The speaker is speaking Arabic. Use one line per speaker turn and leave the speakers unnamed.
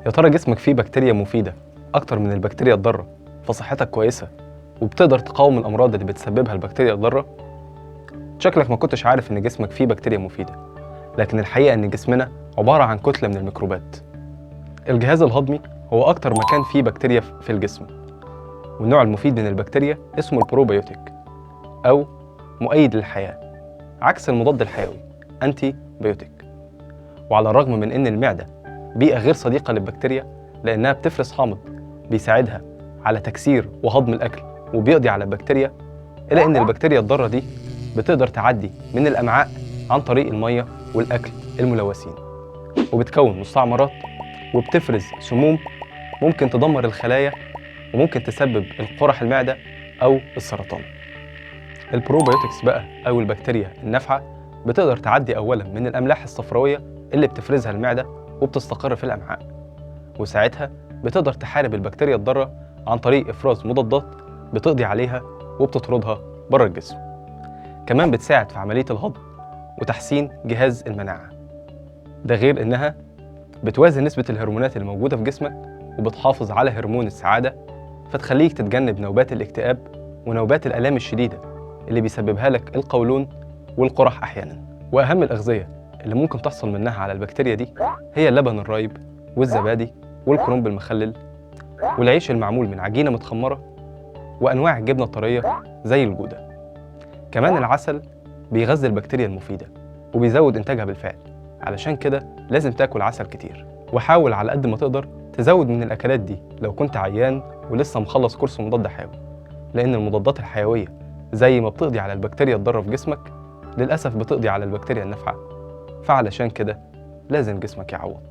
يا ترى جسمك فيه بكتيريا مفيدة أكتر من البكتيريا الضارة فصحتك كويسة وبتقدر تقاوم الأمراض اللي بتسببها البكتيريا الضارة؟ شكلك ما كنتش عارف إن جسمك فيه بكتيريا مفيدة، لكن الحقيقة إن جسمنا عبارة عن كتلة من الميكروبات. الجهاز الهضمي هو أكتر مكان فيه بكتيريا في الجسم، والنوع المفيد من البكتيريا اسمه البروبيوتيك أو مؤيد للحياة، عكس المضاد الحيوي أنتي بيوتيك. وعلى الرغم من إن المعدة بيئة غير صديقة للبكتيريا لأنها بتفرز حامض بيساعدها على تكسير وهضم الأكل وبيقضي على البكتيريا، إلا إن البكتيريا الضارة دي بتقدر تعدي من الأمعاء عن طريق المية والأكل الملوثين، وبتكون مستعمرات وبتفرز سموم ممكن تدمر الخلايا وممكن تسبب القرح المعدة أو السرطان. البروبيوتكس بقى أو البكتيريا النافعة بتقدر تعدي أولاً من الأملاح الصفراوية اللي بتفرزها المعدة وبتستقر في الأمعاء، وساعتها بتقدر تحارب البكتيريا الضارة عن طريق إفراز مضادات بتقضي عليها وبتطردها بره الجسم. كمان بتساعد في عملية الهضم وتحسين جهاز المناعة، ده غير إنها بتوازن نسبة الهرمونات اللي موجودة في جسمك وبتحافظ على هرمون السعادة، فتخليك تتجنب نوبات الاكتئاب ونوبات الآلام الشديدة اللي بيسببها لك القولون والقرح أحياناً. وأهم الأغذية اللي ممكن تحصل منها على البكتيريا دي هي اللبن الرايب والزبادي والكرنب المخلل والعيش المعمول من عجينة متخمرة وأنواع الجبنة الطرية زي الجودة. كمان العسل بيغذي البكتيريا المفيدة وبيزود إنتاجها بالفعل، علشان كده لازم تاكل عسل كتير. وحاول على قد ما تقدر تزود من الأكلات دي لو كنت عيان ولسه مخلص كورس مضاد حيوي، لأن المضادات الحيوية زي ما بتقضي على البكتيريا الضارة في جسمك للأسف بتقضي على البكتيريا النافعة، فعلشان كده لازم جسمك يعوض.